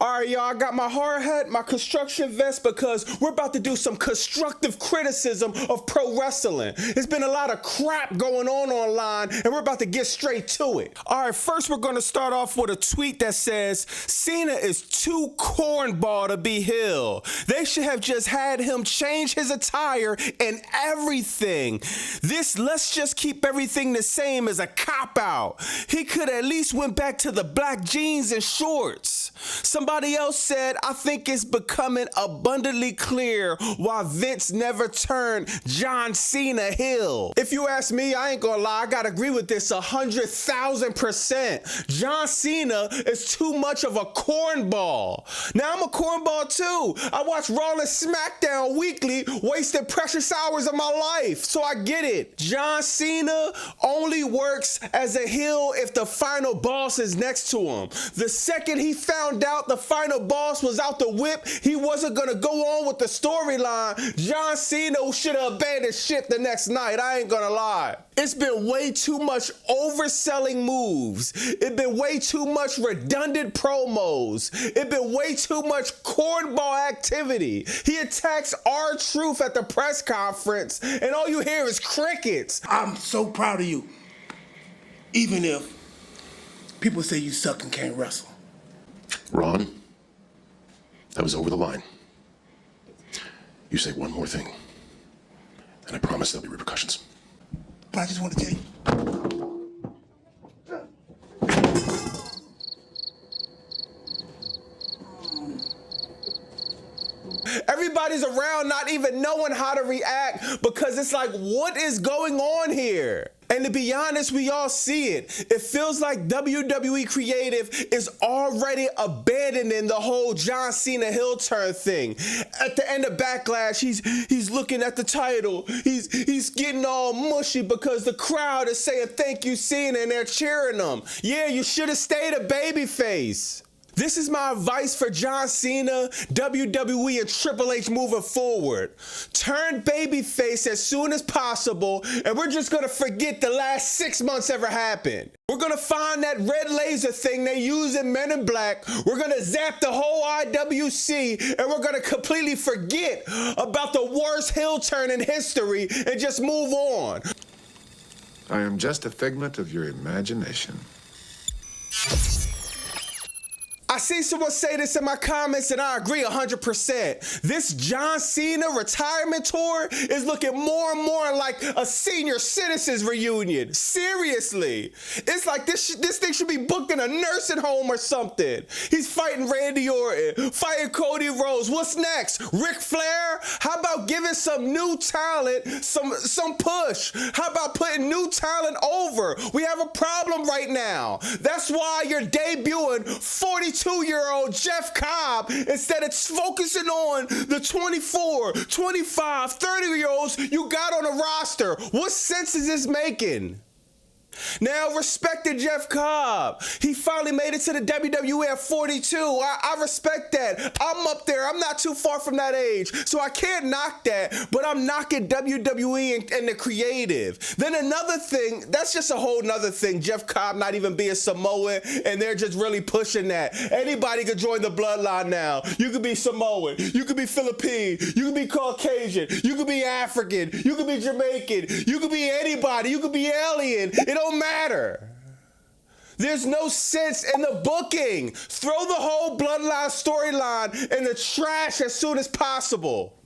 All right, y'all, I got my hard hat, my construction vest, because we're about to do some constructive criticism of pro wrestling. There's been a lot of crap going on online, and we're about to get straight to it. All right, first we're going to start off with a tweet that says, Cena is too cornball to be heel. They should have just had him change his attire and everything. This let's just keep everything the same as a cop-out. He could at least went back to the black jeans and shorts. Somebody else said, I think it's becoming abundantly clear why Vince never turned John Cena heel. If you ask me, I ain't gonna lie, I gotta agree with this 100,000%. John Cena is too much of a cornball. Now, I'm a cornball too. I watch Raw and SmackDown weekly, wasting precious hours of my life, so I get it. John Cena only works as a heel if the final boss is next to him. The second he found out the final boss was out the whip, he wasn't gonna go on with the storyline. John Cena should have abandoned ship the next night, I ain't gonna lie. It's been way too much overselling moves. It's been way too much redundant promos. It's been way too much cornball activity. He attacks R-Truth at the press conference, and all you hear is crickets. I'm so proud of you, even if people say you suck and can't wrestle. Ron, that was over the line. You say one more thing, and I promise there'll be repercussions. But I just want to tell you. Everybody's around not even knowing how to react because it's like, what is going on here? And to be honest, we all see it. It feels like WWE Creative is already abandoning the whole John Cena heel turn thing. At the end of Backlash, he's looking at the title. He's getting all mushy because the crowd is saying, thank you, Cena, and they're cheering him. Yeah, you should have stayed a babyface. This is my advice for John Cena, WWE, and Triple H moving forward. Turn babyface as soon as possible, and we're just gonna forget the last 6 months ever happened. We're gonna find that red laser thing they use in Men in Black. We're gonna zap the whole IWC, and we're gonna completely forget about the worst heel turn in history and just move on. I am just a figment of your imagination. I see someone say this in my comments, and I agree 100%. This John Cena retirement tour is looking more and more like a senior citizens reunion. Seriously. It's like this thing should be booked in a nursing home or something. He's fighting Randy Orton, fighting Cody Rhodes. What's next? Ric Flair? How about giving some new talent some push? How about putting new talent over? We have a problem right now. That's why you're debuting 42-year-old Jeff Cobb instead of focusing on the 24, 25, 30-year-olds you got on the roster. What sense is this making? Now, respect to Jeff Cobb. He finally made it to the WWE at 42. I respect that. I'm up there. I'm not too far from that age. So I can't knock that, but I'm knocking WWE and the creative. Then another thing, that's just a whole nother thing. Jeff Cobb not even being Samoan, and they're just really pushing that. Anybody could join the bloodline now. You could be Samoan. You could be Philippine. You could be Caucasian. You could be African. You could be Jamaican. You could be anybody. You could be alien. It don't matter. There's no sense in the booking. Throw the whole bloodline storyline in the trash as soon as possible.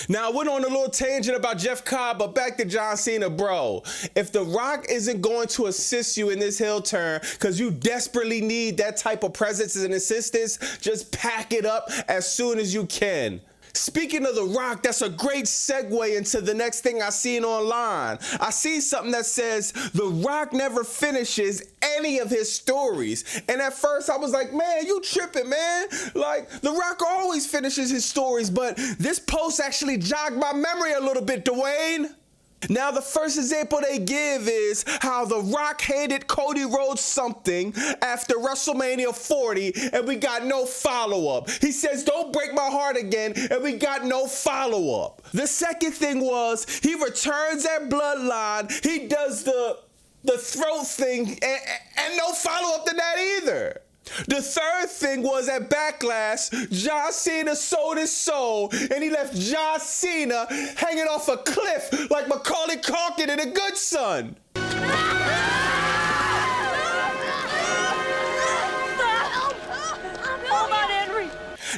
Now, I went on a little tangent about Jeff Cobb, but back to John Cena, bro. If The Rock isn't going to assist you in this heel turn because you desperately need that type of presence and assistance, just pack it up as soon as you can. Speaking of The Rock, that's a great segue into the next thing I seen online. I see something that says The Rock never finishes any of his stories. And at first I was like, man, you tripping, man. Like, The Rock always finishes his stories, but this post actually jogged my memory a little bit, Dwayne. Now, the first example they give is how The Rock handed Cody Rhodes something after WrestleMania 40, and we got no follow-up. He says, don't break my heart again, and we got no follow-up. The second thing was he returns at Bloodline. He does the throat thing, and no follow-up to that either. The third thing was at Backlash, John Cena sold his soul and he left John Cena hanging off a cliff like Macaulay Culkin in A Good Son.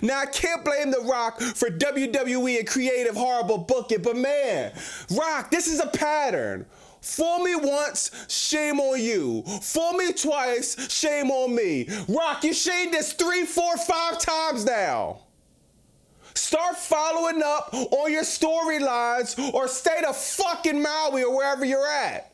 Now, I can't blame The Rock for WWE and creative horrible booking, but man, Rock, this is a pattern. Fool me once, shame on you. Fool me twice, shame on me. Rock, you shamed this 3, 4, 5 times now. Start following up on your storylines or stay the fucking Maui or wherever you're at.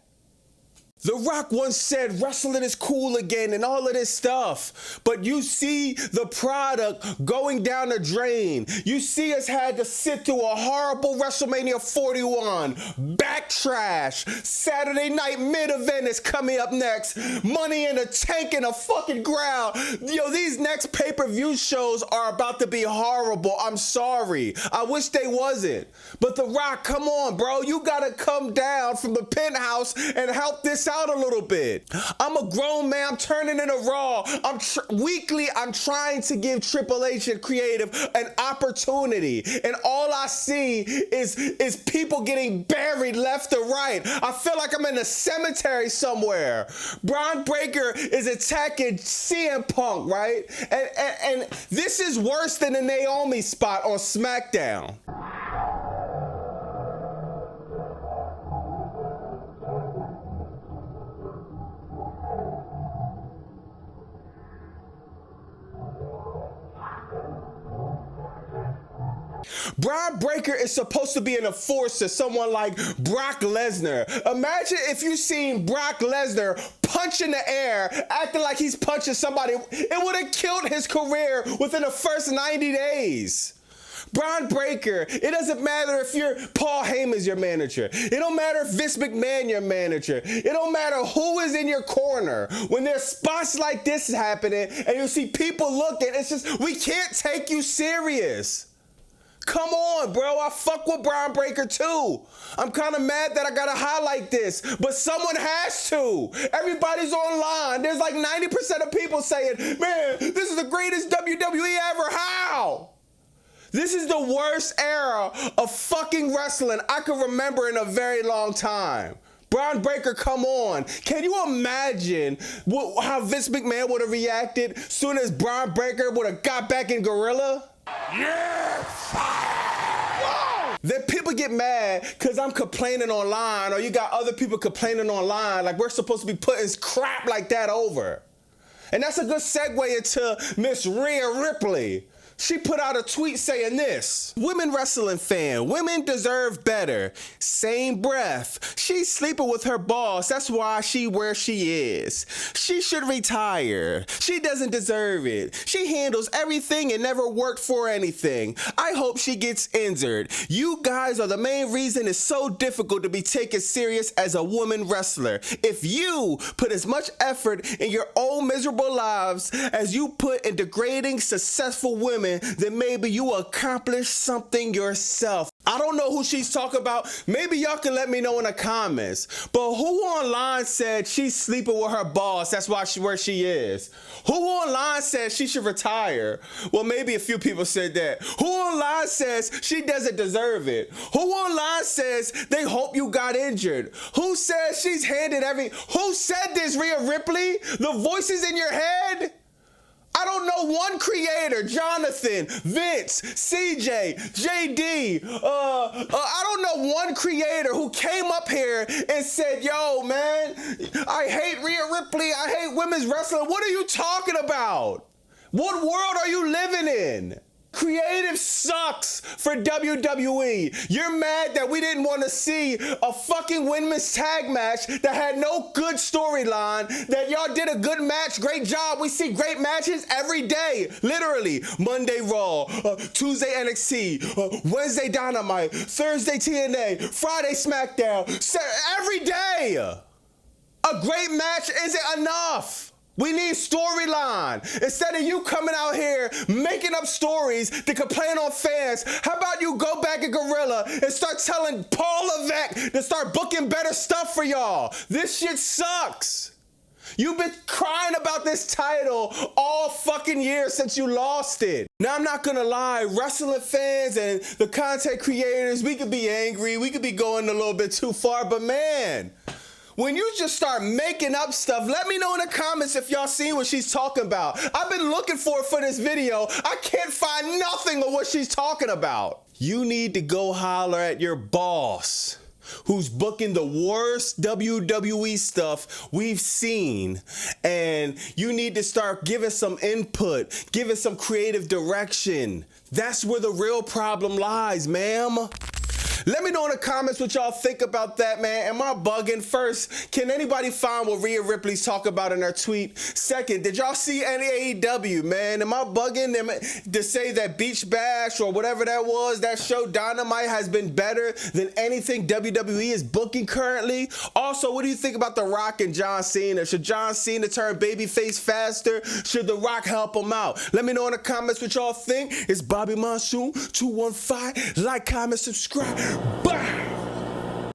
The Rock once said wrestling is cool again and all of this stuff, but you see the product going down the drain. You see us had to sit through a horrible WrestleMania 41, backtrash, Saturday night mid-event is coming up next, Money in the Tank in the fucking ground. Yo, these next pay-per-view shows are about to be horrible. I'm sorry. I wish they wasn't. But The Rock, come on, bro. You gotta come down from the penthouse and help this out a little bit. I'm a grown man. I'm turning into Raw. Weekly, I'm trying to give Triple H and creative an opportunity, and all I see is people getting buried left or right. I feel like I'm in a cemetery somewhere. Braun Breaker is attacking CM Punk, right? And this is worse than the Naomi spot on SmackDown. Braun Breaker is supposed to be an enforcer, someone like Brock Lesnar. Imagine if you seen Brock Lesnar punch in the air, acting like he's punching somebody. It would have killed his career within the first 90 days. Braun Breaker, it doesn't matter if Paul Heyman's your manager. It don't matter if Vince McMahon your manager. It don't matter who is in your corner. When there's spots like this happening and you see people looking, it's just, we can't take you serious. Come on, bro. I fuck with Braun Breaker too. I'm kind of mad that I gotta highlight this, but someone has to. Everybody's online. There's like 90% of people saying, man, this is the greatest WWE ever. How? This is the worst era of fucking wrestling I can remember in a very long time. Braun Breaker, come on. Can you imagine how Vince McMahon would have reacted soon as Braun Breaker would have got back in Gorilla? Yes! Then people get mad because I'm complaining online, or you got other people complaining online like we're supposed to be putting crap like that over. And that's a good segue into Miss Rhea Ripley. She put out a tweet saying this: women wrestling fan, women deserve better. Same breath. She's sleeping with her boss. That's why she where she is. She should retire. She doesn't deserve it. She handles everything and never worked for anything. I hope she gets injured. You guys are the main reason it's so difficult to be taken serious as a woman wrestler. If you put as much effort in your own miserable lives as you put in degrading successful women, then maybe you accomplish something yourself. I don't know who she's talking about. Maybe y'all can let me know in the comments. But who online said she's sleeping with her boss? That's why where she is. Who online says she should retire? Well, maybe a few people said that. Who online says she doesn't deserve it? Who online says they hope you got injured? Who says she's handed Who said this, Rhea Ripley? The voices in your head? I don't know one creator, Jonathan, Vince, CJ, JD, I don't know one creator who came up here and said, yo, man, I hate Rhea Ripley, I hate women's wrestling. What are you talking about? What world are you living in? Creative sucks for WWE. You're mad that we didn't want to see a fucking women's tag match that had no good storyline, that y'all did a good match, great job. We see great matches every day, literally. Monday Raw, Tuesday NXT, Wednesday Dynamite, Thursday TNA, Friday SmackDown, every day. A great match isn't enough. We need storyline. Instead of you coming out here making up stories to complain on fans, how about you go back in Gorilla and start telling Paul Levesque to start booking better stuff for y'all? This shit sucks. You've been crying about this title all fucking year since you lost it. Now, I'm not gonna lie, wrestling fans and the content creators, we could be angry, we could be going a little bit too far, but man, when you just start making up stuff, let me know in the comments if y'all seen what she's talking about. I've been looking for it for this video. I can't find nothing of what she's talking about. You need to go holler at your boss, who's booking the worst WWE stuff we've seen. And you need to start giving some input, giving some creative direction. That's where the real problem lies, ma'am. Let me know in the comments what y'all think about that, man. Am I bugging? First, can anybody find what Rhea Ripley's talking about in her tweet? Second, did y'all see any AEW, man? Am I bugging to say that Beach Bash or whatever that was, that show Dynamite has been better than anything WWE is booking currently? Also, what do you think about The Rock and John Cena? Should John Cena turn babyface faster? Should The Rock help him out? Let me know in the comments what y'all think. It's Bobby Monsoon 215. Like, comment, subscribe.